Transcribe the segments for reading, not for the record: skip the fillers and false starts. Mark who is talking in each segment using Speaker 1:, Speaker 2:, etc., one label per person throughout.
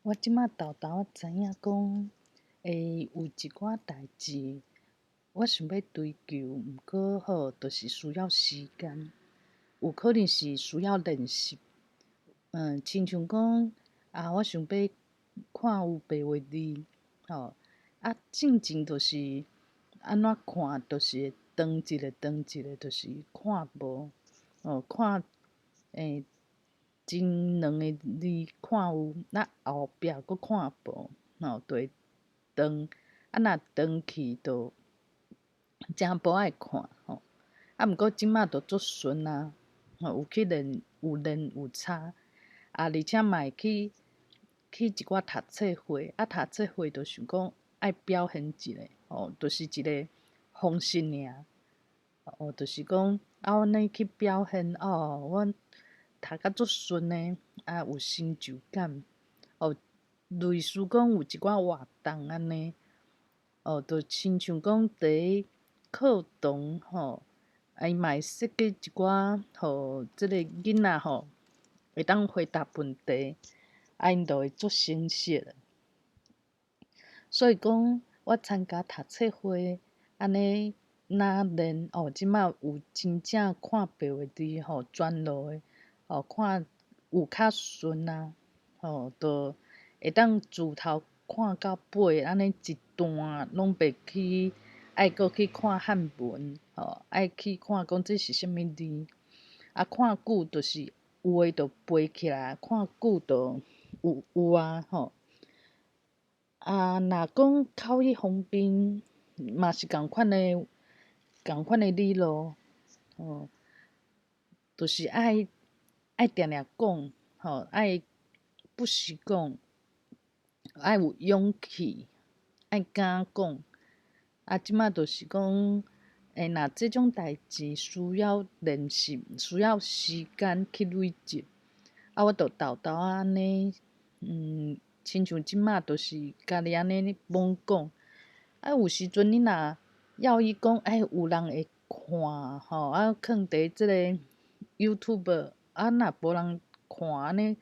Speaker 1: 我即马豆豆知影讲，有一寡代志，我想要追求，毋过就是需要时间，有可能是需要练习。亲像讲我想要看有白话字，进前就是安怎看，就是会断一个断一个，就是看无，看前两个字看有，后壁佫看无，就会断。若断去就真无爱看毋过即马就足顺啊，有去练，有练有差，而且嘛会去一寡读册会，读册会就想讲爱表现一下，就是一个方式尔，就是讲安尼去表现，阮读甲足顺诶，有成就感，类似讲有一寡活动安尼，就亲像讲伫咧课堂伊嘛会设计一寡，互即个囡仔会当回答问题，因就会足成熟。所以讲，我参加读册会，安尼若练即马有真正看白话字转录诶，看有较顺啊，就会当自头看到尾，安尼一段拢袂去爱搁去看汉文，爱去看讲这是啥物字，看久就是有诶就背起来，看久就有啊，若讲口语方面，嘛是共款诶理路，就是爱定定讲，爱不时讲，爱有勇气，爱敢讲。即马就是讲，若即种代志需要练习，需要时间去累积，我就豆豆安尼，亲像即马就是家己安尼罔讲，有时阵你若要伊讲，有人会看囥伫即个 YouTube，若无人看安尼，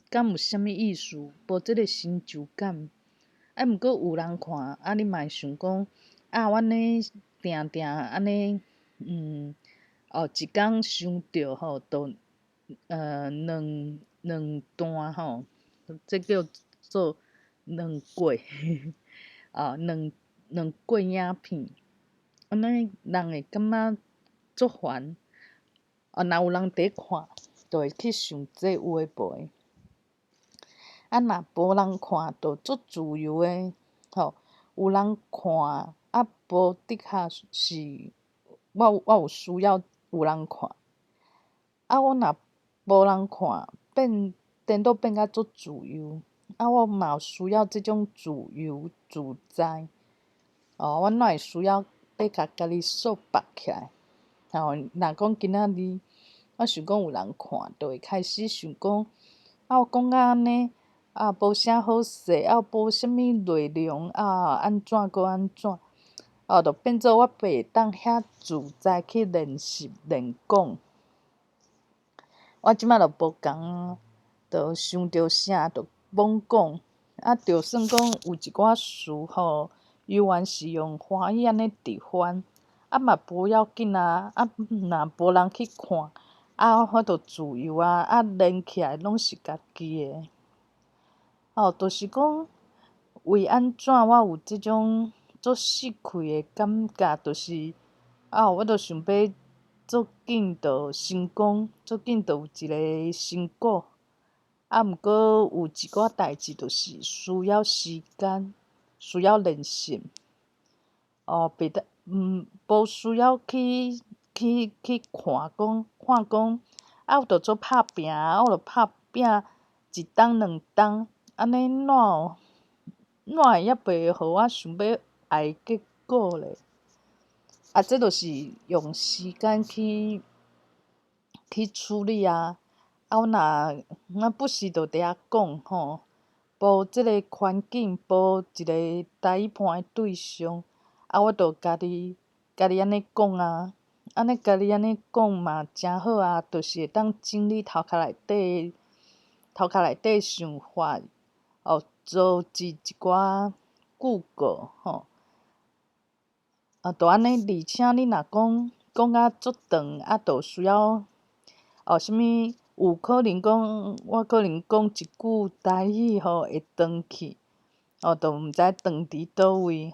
Speaker 1: 敢有啥物意思？无即个成就感。毋过有人看，你嘛会想讲，阮呢定定安尼，一工伤着就两段这叫做两过两过影片，安尼人会感觉足烦。若有人伫看，就会去想这有诶无诶。若无人看，就足自由诶，有人看，无的确是我有需要有人看，我若无人看，颠倒变甲足自由，我嘛有需要即种自由自在，我哪会需要要甲家己束缚起来？若讲今仔日我想讲有人看，就会开始想讲，我讲甲安尼，无啥好势，无啥物内容，安怎搁安怎，就变做我袂当遐自在去练习练讲。我即马就无共，就想着啥就罔讲，就算讲有一寡事依然是用华语安尼直翻，嘛无要紧若无人去看，我就自由练起来拢是家己诶。就是讲为安怎我有即种足释开诶感觉，就是我就想要足紧就成功，足紧就有一个成果。毋过有一寡代志就是需要时间，需要练习，袂当无需要去看讲，我着做拍拼，我着拍拼一档两档，安尼哪会还袂互我想要爱结果咧？这就是用时间去处理我若不时就伫遐讲无即个环境，无一个台语盘诶对象，我就家己安尼讲安尼家己安尼讲嘛诚好就是会当整理头壳内底诶想法，组织一寡句句就安尼，而且你若讲啊足长，就需要啥物有可能讲，我可能讲一句台语会长去，就毋知长伫倒位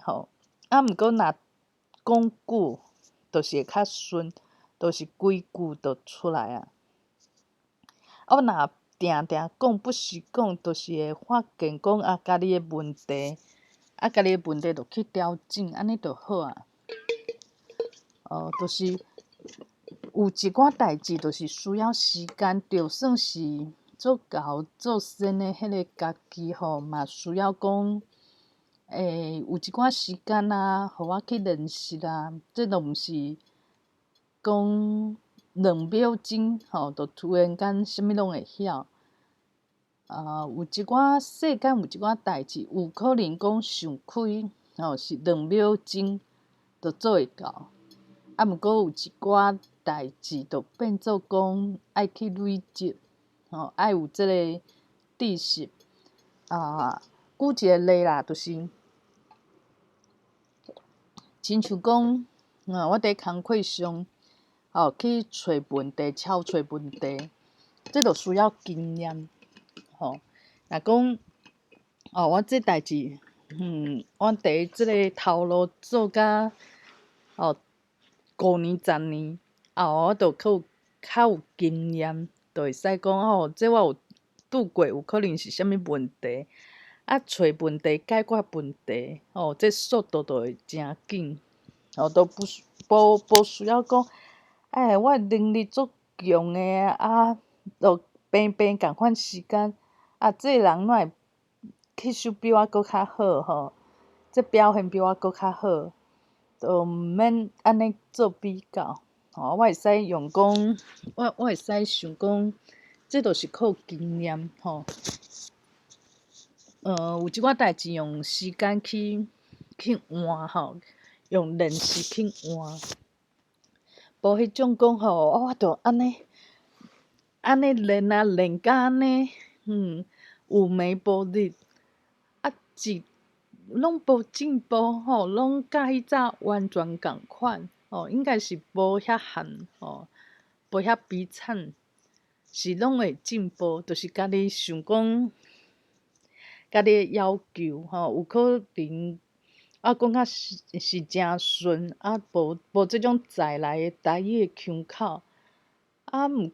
Speaker 1: 毋过若讲久，就是会较顺，就是规句就出来啊。若定定讲不时讲，就是会发现讲家己的问题，家己的问题就去调整，安尼就好啊。就是有一寡代志，就是需要时间，就算是做厚做深的迄个家己嘛需要讲有一寡时间啊，互我去练习啊，这都毋是讲2秒钟就突然间啥物拢会晓。有一寡世间有一寡代志，有可能讲想开是2秒钟就做会到，毋过有一寡代志就变做讲爱去累积，爱有即个知识。举一个例啦，就是亲像讲，我伫工课上去找问题，抄找问题，这就需要经验。若讲我这代志，我伫即个头路做甲5年、10年，我就较有经验，就会使讲这我有拄过，有可能是啥物问题，找问题、解决问题，这速度就会诚紧，都无需要讲，我能力足强的就平平共款时间，这人哪会吸收比我搁较好这表现比我搁较好，就毋免安尼做比较。我会使用讲，我会使想讲，这就是靠经验有一寡代志用时间去换用练习去换，无迄种讲我着安尼练练甲安尼，有眉无日，拢无进步拢甲迄早完全共款应该是无遐含无遐比惨，是拢会进步，就是家己想讲，家己的要求有可能讲较是诚顺无即种在来的台语的腔口毋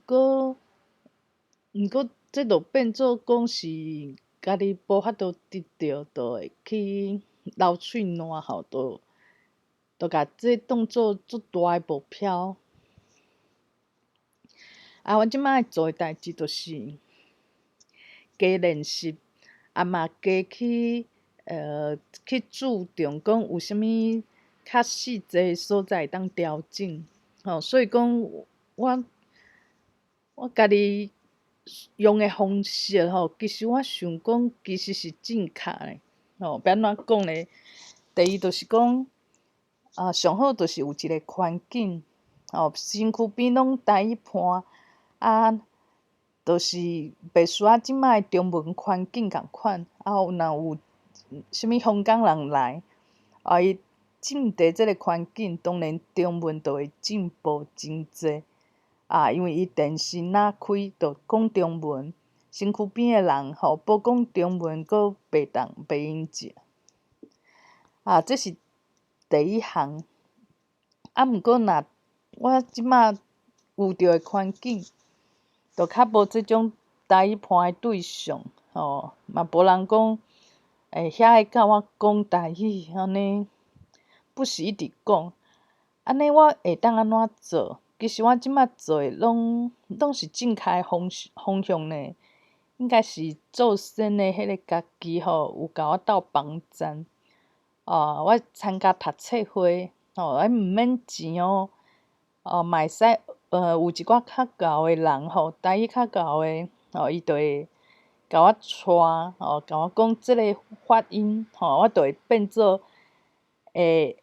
Speaker 1: 过这就变做讲是家己无法度得着，就会去流喙烂就甲这当做足大的目标。我即摆做的代志就是加练习，嘛加去注重讲有啥物较细节的所在会当调整所以讲我家己用的方式其实我想讲其实是正确的要安怎讲呢？第一就是讲上好就是有一个环境身躯边拢台语伴就是袂输即摆的中文环境共款若有啥物香港人来伊进伫即个环境，当然中文就会进步真济因为伊电视若开就讲中文，身躯边的人无讲中文，阁袂用食这是第一项毋过若我即摆有着的环境，就较无即种台语伴的对象嘛无人讲遐会甲我讲台语安尼，不是一直讲，安尼我会当安怎做？其实我即摆做的拢是正确的方向呢，应该是做先的迄个家己有甲我斗帮衬我参加读册会毋免钱嘛会使有一寡较厚的人台语较厚的伊就会甲我带甲我讲即个发音我就会变做会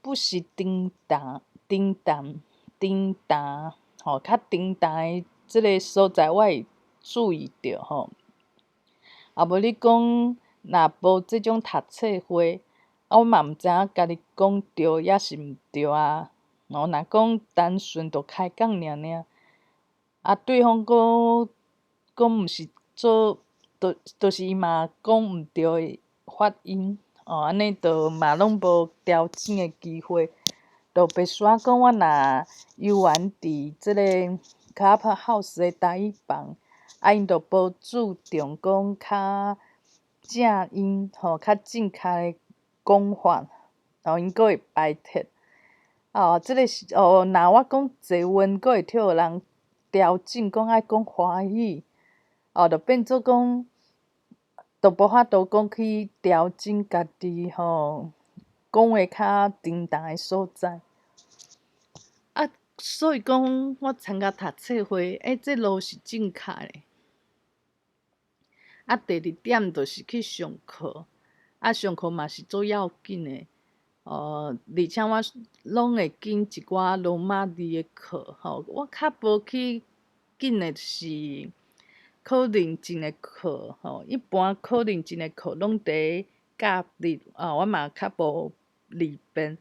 Speaker 1: 不时重淡较重淡的即个所在我会注意着无你讲若无即种读册会，我嘛毋知影家己讲对抑是毋对啊。若讲单纯着开讲尔尔，对方阁毋是做，就是伊嘛讲毋对的发音，安尼着嘛拢无调整的机会。就白沙讲，我若游玩伫即个 Clubhouse 的台语房，因着无注重讲较正音，较正确的讲法，因阁会排斥。即个是若我讲济阮，阁会替互人调整，讲爱讲华语，就变做讲，就无法度讲去调整家己讲话较沉重的所在。所以讲我参加读册会，这路是正确的。第二点就是去上课，上课嘛是做要紧的。而且我拢会紧一寡罗马字的课，我较无去紧的是考认证的课，一般考认证的课拢伫假日，我嘛较无利便。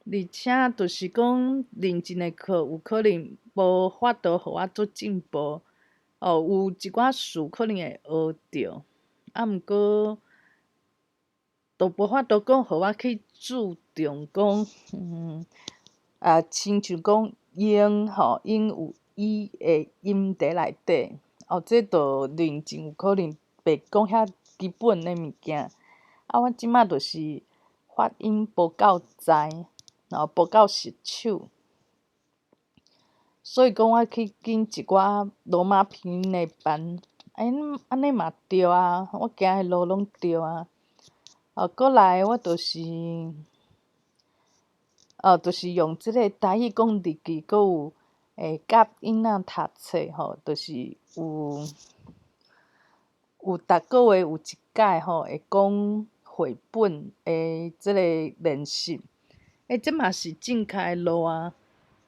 Speaker 1: 而且就是讲认证的课有可能无法度互我做进步，有一寡事可能会学着，毋过都无法度讲互我去注重讲，亲像讲英英有伊的音伫内底，这着认证有可能袂讲遐基本的物件。我即马就是发音无够知，无够熟手，所以讲我去紧一寡罗马拼音的班，安尼嘛对啊，我行的路拢对啊。过来我就是用即个台语讲日记，阁有教囡仔读册，就是有逐个月有一届会讲绘本的即个练习，这嘛是正确的路啊。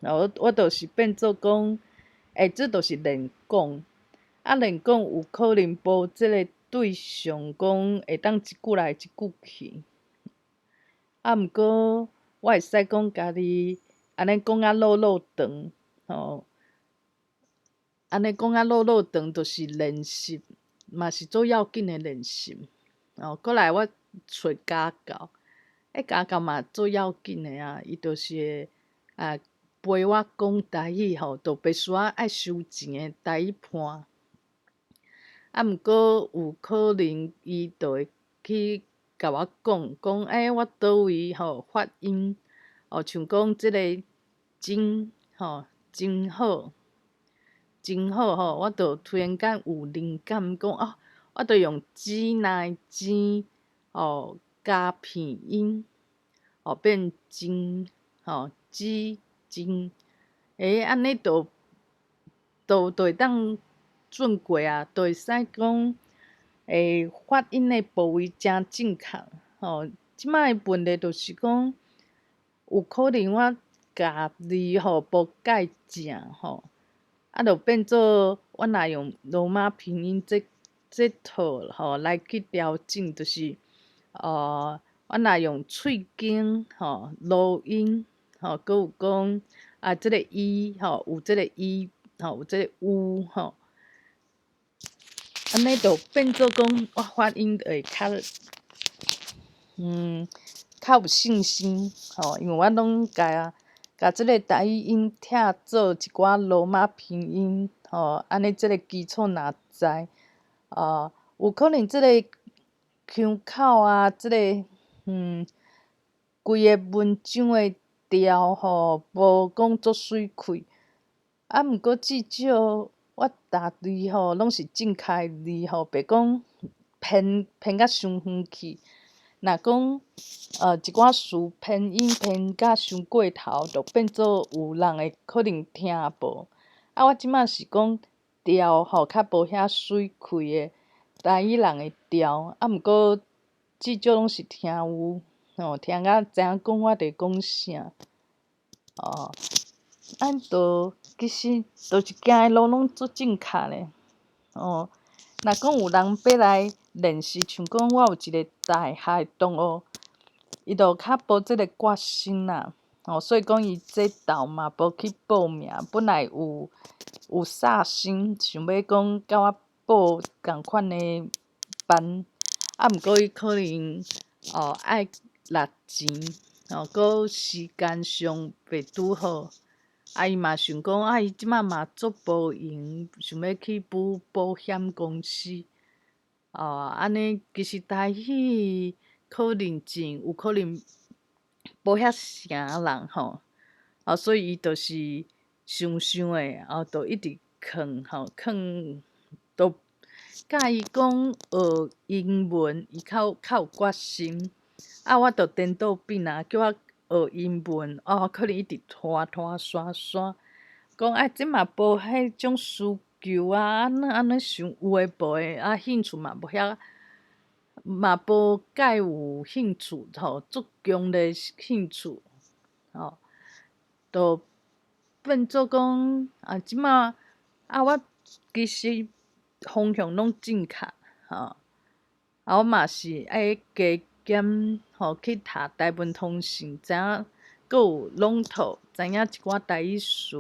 Speaker 1: 我就是变做讲，这就是练讲，练讲有可能无即个对象讲会当一句来一句去，毋过我会使讲家己安尼讲啊落长，安尼讲啊落长就是练习，嘛是做要紧的练习。过来我找家教，家教嘛做要紧的啊，伊就是会陪我讲台语，就袂需要爱收钱的台语伴。毋过有可能伊就会去甲我讲，我倒位发音，像讲即个真真好，真好我就突然间有灵感，讲我就用真来真，加片音，变真，真真，安尼就会当转过啊，就会使讲，发音的部位诚正确。即摆的问题就是讲，有可能我教字无改正，就变做我若用罗马拼音这套来去调整，就是我若用喙根录音，阁有讲即个伊有即个伊有即个有安尼就变做讲我发音会较有信心，因为我拢甲即个台语音拆做一寡罗马拼音，安尼即个基础若知，有可能即个腔口啊，即个规个文章的调无讲足水气，毋过至少我答字拢是正确的字，袂讲偏甲伤远去。若讲一寡词偏音偏甲伤过头，就变做有人会可能听无。我即马是讲调较无遐水气的台语人的调，毋过至少拢是听有，听甲知影讲我伫讲啥。就其实就是行的路拢足正确咧。若讲有人要来练习，像讲我有一个大学的同学，伊就较无即个决心啦，所以讲伊这斗嘛无去报名，本来有煞心，想要讲甲我报共款的班，毋过伊可能爱六钱，搁时间上袂拄好，伊嘛想讲伊即摆嘛做无闲，想要去补保险公司。安尼其实台语可能真有可能无遐啥人所以伊就是想的，就一直囥，都甲伊讲学英文，伊较有决心。我就颠倒变叫我学英文，可能一直拖刷，讲即嘛无迄种需求安尼想有诶无诶，兴趣嘛无遐。嘛无介有兴趣足强烈兴趣，就变做讲即马我其实方向拢正确，我嘛是爱加减去读台文通信，知影阁有笼统，知影一寡台语词，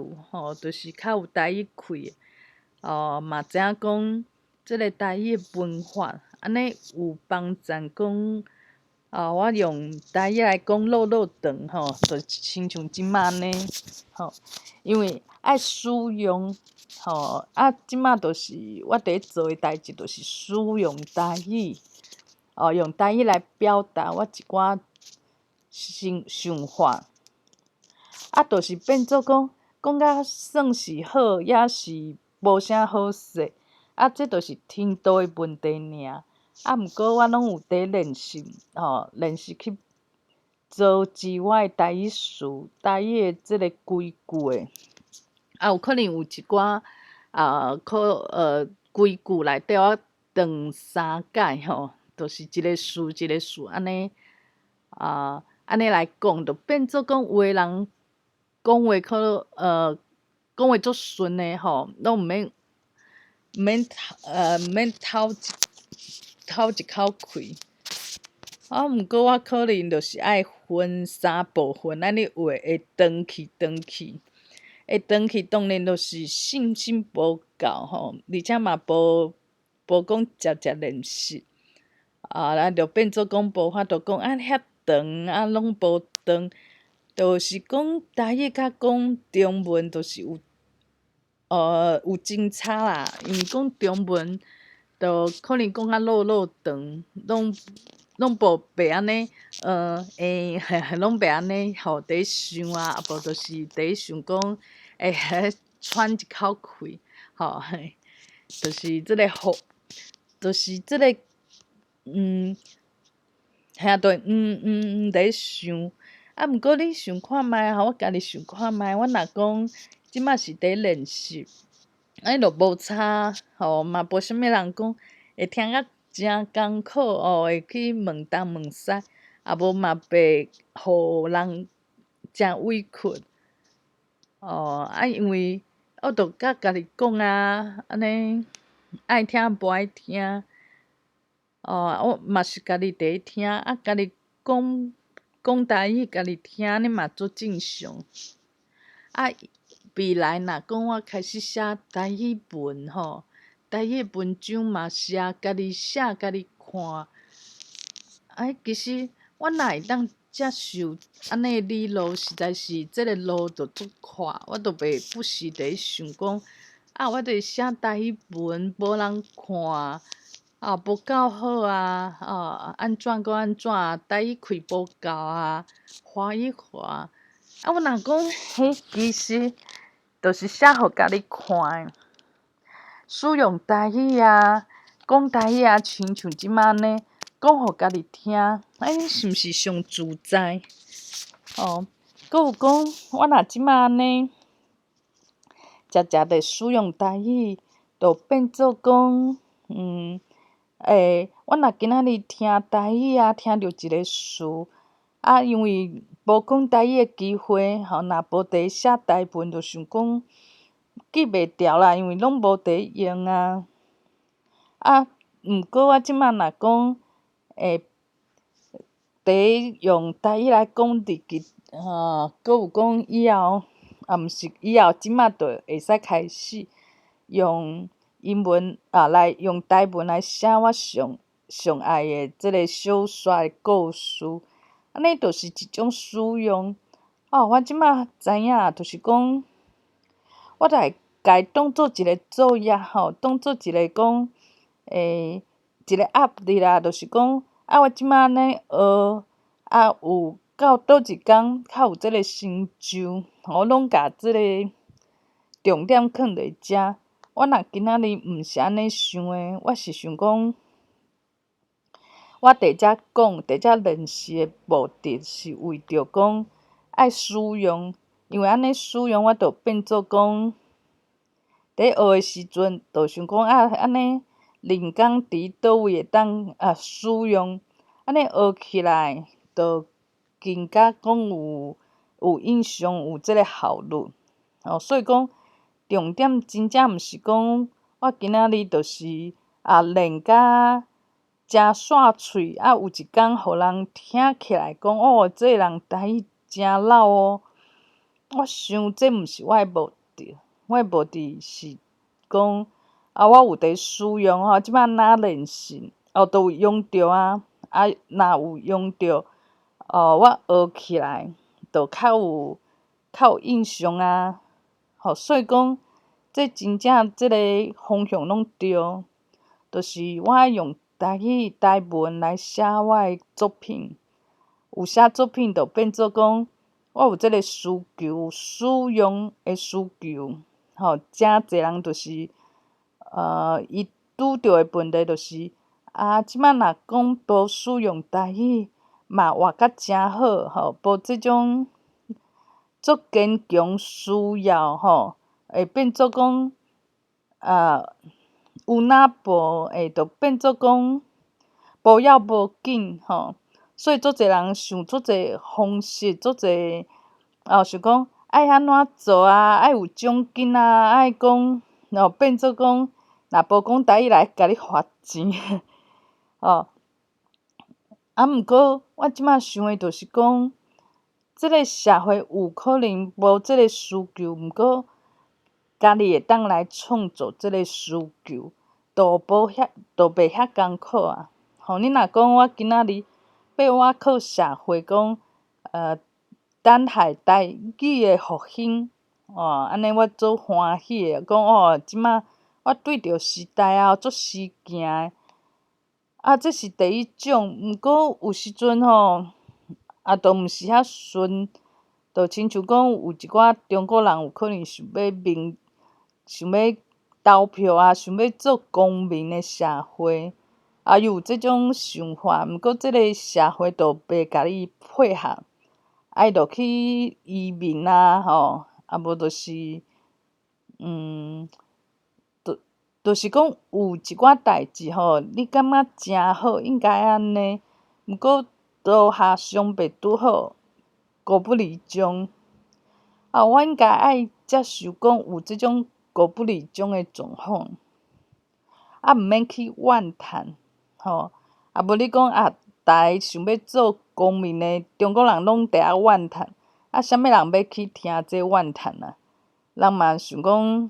Speaker 1: 就是较有台语气嘛知影讲即个台语的文化，安尼有帮助讲我用台语来讲落长就亲像即马安尼因为爱使用即马就是我伫咧做诶代志，就是使用台语用台语来表达我一寡想法，就是变做讲甲算是好，也是无啥好势，这就是程度诶问题尔。毋过我拢有伫练习，练习去组织我诶台语词、台语诶即个规句诶，有可能有一寡规句内底我断3解就是一个词一个词安尼安尼来讲，就变做讲有诶人讲话讲话足顺诶拢毋免透一口气。毋过我可能就是爱分3部分安尼话会长去，当然就是信心无够而且嘛无讲常练习就变做讲无法度讲遐长拢无长，就是讲台语甲讲中文就是有真差啦，因为讲中文就可能讲落长，拢无白安尼拢白安尼伫咧想无就是伫咧想讲喘一口气就是即个就是即个就伫咧想毋过你想看觅我家己想看觅，我若讲即摆是伫咧练习，安尼就无差嘛无啥物人讲会听甲诚艰苦会去问东问西，无嘛袂互人诚委屈因为我着甲家己讲安尼爱听无爱听我嘛是家己伫咧听家己讲台语家己听安尼嘛足正常未来若讲我开始写台语文台语文章嘛是家己写家己看其实我哪会当接受安尼的理路，实在是即个路就足闊，我就袂不时伫咧想讲我著写台语文无人看无够好安怎搁安怎台语气无够花一花我若讲迄其实就是写互家己看的，使用台语讲台语亲像即摆安尼讲互家己听，是毋是上自在搁有讲我若即摆安尼常常咧使用台语，就变做讲我若今仔日听台语听着一个词因为无讲台语的机会若无伫咧写台文，就想讲记袂牢啦，因为拢无伫咧用毋过我即摆若讲会第用台语来讲日记，搁有讲以后，毋是以后，即摆就会使开始用英文来用台文来写我上爱的即个小说的故事，安尼就是一种使用。我即摆知影，就是讲，我来家当做一个作业当做一个讲，一个压力啦，就是讲，我即摆安尼学，有到倒一工较有即个成就，我拢甲即个重点放伫遮。我若今仔日毋是安尼想的，我是想讲，我伫遮讲，伫遮练习的目的是为着讲爱使用，因为安尼使用，我就变做讲，伫学的时阵，就想讲安尼灵感伫倒位会当使用，安尼学起来就更加讲有印象，有即个效率。所以讲重点真正毋是讲我今仔日就是练甲诚煞喙，有一工互人听起来讲这个人台语诚溜哦。我想这毋是我的目的，我的目的是讲我有伫使用即摆若练习都有用着若有用着我学起来就较有印象所以讲这真正即个方向拢对，就是我爱用台语台文来写我的作品，有写作品就变做讲我有即个需求，使用的需求，诚侪人就是伊拄着的问题就是即摆若讲无使用台语，嘛活甲诚好无即种足坚强需要会变做讲有若无就变做讲无要无紧所以足侪人想足侪方式，足侪想讲爱安怎做爱有奖金爱讲变做讲若无讲台语来甲你罚钱毋过我即摆想的就是讲，即个社会有可能无即个需求，毋过家己会当来创造即个需求，就袂遐艰苦你若讲我今仔日要我靠社会讲等待台语的复兴安尼我足欢喜的，讲即摆我对着时代足实行的这是第一种。毋过有时阵都毋是遐顺，就亲像讲有一寡中国人有可能想要投票想要做公民的社会又有即种想法，毋过即个社会就袂甲你配合，伊就去移民无就是就是讲有一寡代志你感觉诚好，应该安尼，毋过刀下伤袂拄好，故不离宗我应该爱接受讲有即种故不离宗的状况毋免去怨叹无你讲逐个想要做公民的中国人拢伫怨叹啥物人要去听这怨叹人嘛想讲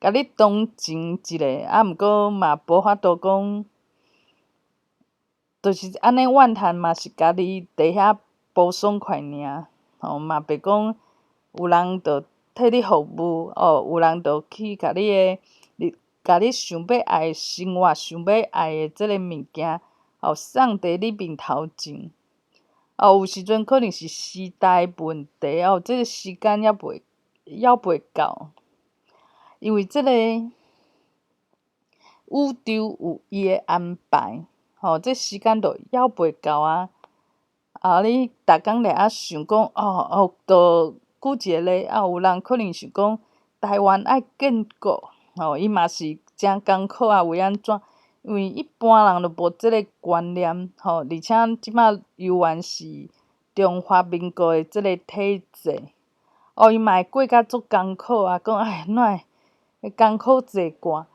Speaker 1: 甲你同情一下毋过嘛无法度讲，就是安尼怨叹嘛是家己伫遐不爽快尔嘛袂讲有人就替你服务有人就去甲你想要爱的生活，想要爱的即个物件送伫你面头前有时阵可能是时代问题即个时间还袂到，因为即个宇宙有伊的安排这时间就还袂到你逐工咧想讲就举一个例有人可能想讲台湾爱建国伊嘛是诚艰苦为安怎？因为一般人就无即个观念而且即摆犹原是中华民国的即个体制伊嘛会过甲足艰苦讲怎会艰苦坐惯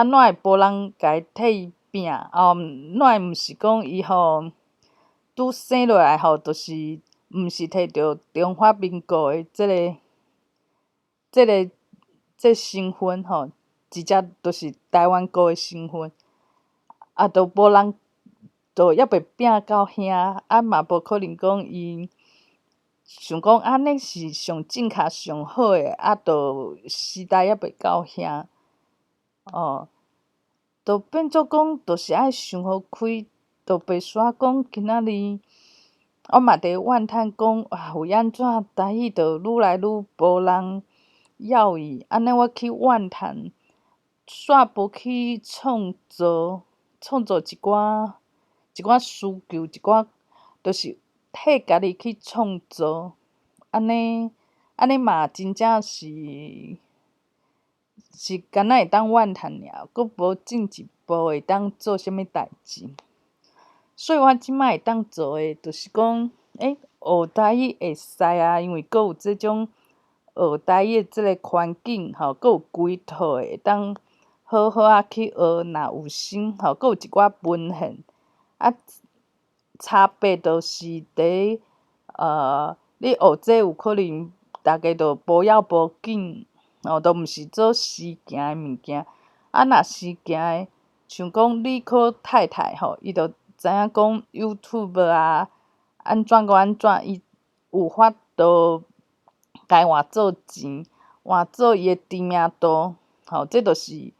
Speaker 1: 怎会无人家己替伊拼？怎会毋是讲伊拄生落来就是毋是摕着中华民国的这身份直接就是台湾国的身份，都无人都还袂拼到遐，嘛无可能讲伊想讲安尼是上正确上好诶，都时代还袂到遐，就变做讲，就是爱想互开，就袂煞讲今仔日，我嘛伫怨叹讲，为安怎台语就愈来愈无人要伊，安尼我去怨叹，煞无去创造一寡需求，一寡就是替家己去创造，安尼嘛真正是敢若会当怨叹尔，佫无进一步会当做啥物代志。所以我即摆会当做诶，就是讲，学台语会使啊，因为佫有即种学台语诶即个环境佫有几套会当好好啊去学，若有心佫有一寡文献。差别就是伫你学这有可能逐个就无要无紧，都毋是做实行诶物件。若实行诶，像讲理科太太伊就知影讲 YouTube 啊，安怎伊有法度家换做钱，换做伊诶知名度，这就是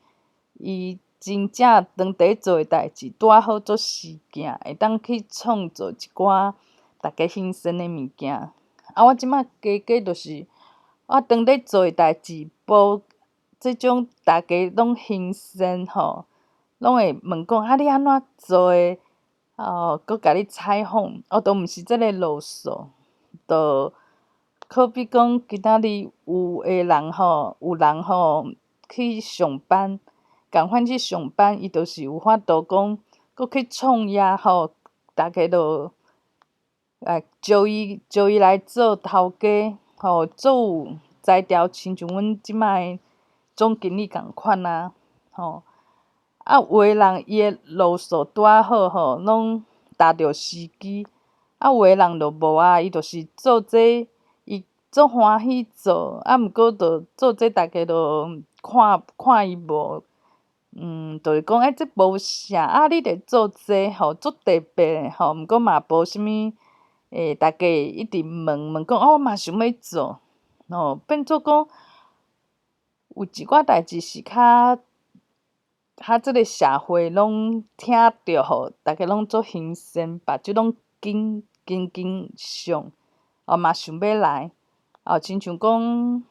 Speaker 1: 伊真正当地做诶代志，拄啊好做实行，会当去创造一寡逐个新鲜诶物件。我即摆加加就是我当咧做诶代志，无即种逐个拢新鲜拢会问讲你安怎做诶？佫甲你采访，都毋是即个啰嗦，就可比讲今仔日有人去上班，共款去上班，伊就是有法度讲佫去创业逐个就招伊来做头家，做有才调，亲像阮即摆总经理共款啊，有诶人伊诶路数拄啊好拢踏着时机，有诶人就无啊，伊就是做这伊足欢喜做，毋过就做这逐个就看伊无，就是讲这无啥，你著做这足特别诶毋过嘛无啥物逐个一直问讲我嘛想要做，变做讲有一寡代志是较即个社会拢听着逐个拢足新鲜，目睭拢紧上，嘛想要来，亲像讲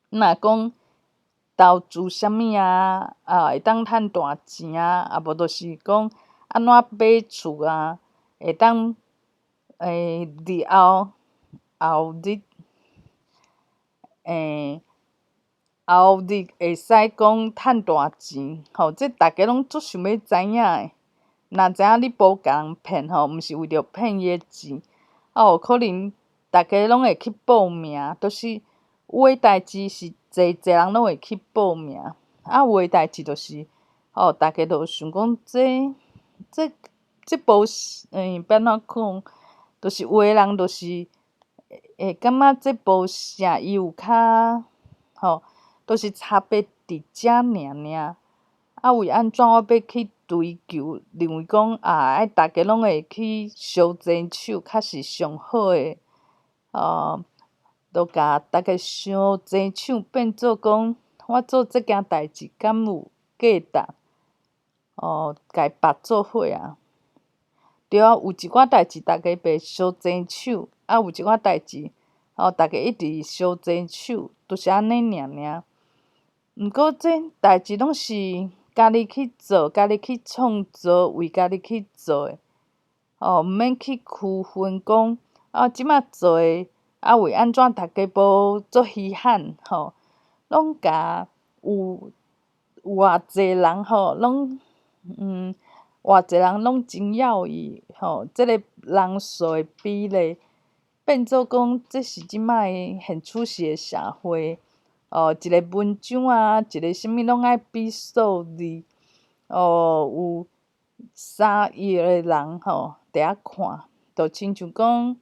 Speaker 1: 若讲投资啥物啊，会当趁大钱啊，无就是讲安怎买厝啊，会当日后日后日会使讲趁大钱，这逐个拢足想要知影诶。若知影你无共人骗毋是为着骗伊诶钱，有可能逐个拢会去报名，就是有诶代志是济人拢会去报名，有诶代志就是逐个就想讲这无要安怎讲，就是有诶人就是会感觉这无啥，伊有较就是差别伫遮尔。为安怎我要去追求，认为讲爱逐个拢会去相争手，较是上好诶，就甲逐个相争手，变做讲我做即件代志敢有价值，家别做伙啊。对啊，有一寡代志逐个袂相争手，有一寡代志逐个一直相争手，就是安尼尔。毋过这代志拢是家己去做，家己去创造，为家己去做诶，毋免去区分讲即摆做诶，为安怎逐个无足稀罕拢甲有偌济人拢偌济人拢真要伊即个人数诶比例，变做讲这是即摆诶现处时诶社会。一个文章啊，一个啥物拢爱比数字，有3亿个人伫遐看，就亲像讲，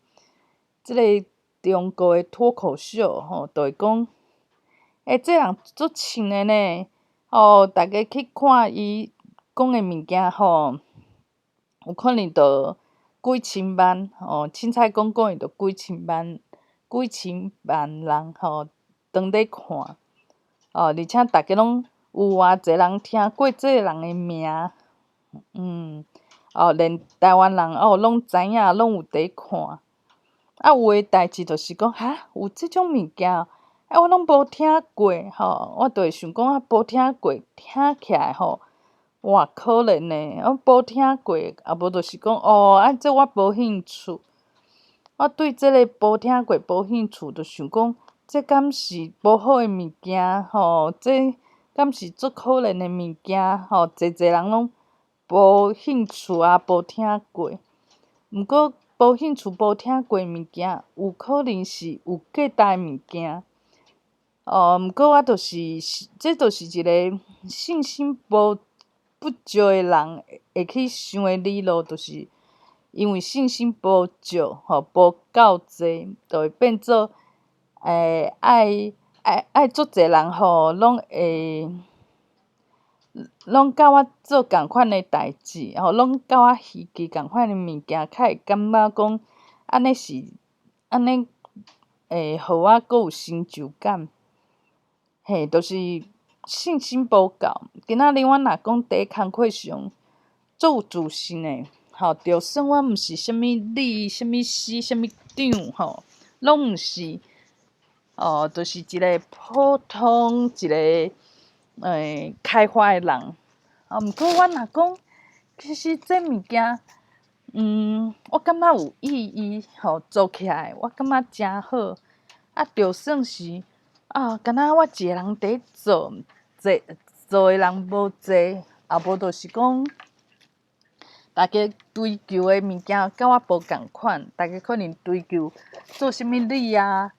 Speaker 1: 即个中国诶脱口秀就会讲，这人足称诶呢，逐个去看伊讲诶物件有可能着几千万凊彩讲伊着几千万人当咧看，而且逐个拢有偌济人听过即个人诶名，连台湾人拢知影，拢有伫看。有诶代志就是讲，有即种物件，我拢无听过我就会想讲无听过，听起来哇可能呢，我无听过，啊无就是讲这我无兴趣。我对即个无听过、无兴趣，就想讲，这敢是无好诶物件这敢是足可怜诶物件济人拢无兴趣啊，无听过。毋过无兴趣、无听过诶物件，有可能是有价值诶物件。毋过我这就是一个信心不足诶人会去想诶理路，就是因为信心无足无够济，就会变做爱足济人拢甲我做共款诶代志拢甲我希冀共款诶物件，较会感觉讲安尼互我阁有成就感。就是信心无够。今仔日我若讲伫工课上足有自信诶，就算我毋是啥物理、啥物师、啥物长拢毋是，就是一个普通一个开发诶人。毋过我若讲，其实这物件，我感觉有意义做起来我感觉诚好。就算是敢若我一个人伫做，做诶人无济，也无就是讲，大家追求诶物件甲我无共款，大家可能追求做啥物理啊，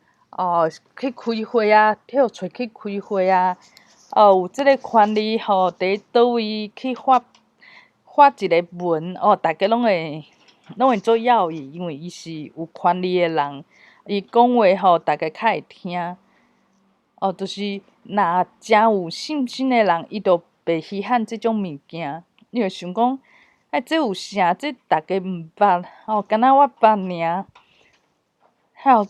Speaker 1: 去开会啊，跳出去开会啊，有即个权利伫倒位去发一个文大家拢会做要伊，因为伊是有权利诶人，伊讲话大家较会听。就是若诚有信心诶人，伊就袂稀罕即种物件。你会想讲，这有啥？这大家毋捌敢若我捌尔。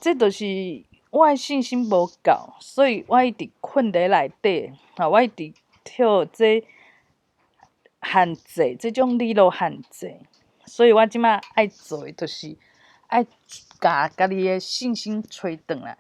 Speaker 1: 这就是我诶信心无够，所以我一直困伫内底。我一直跳这限制，即种理路限制。所以我即摆爱做诶，就是爱甲家己诶信心找转来。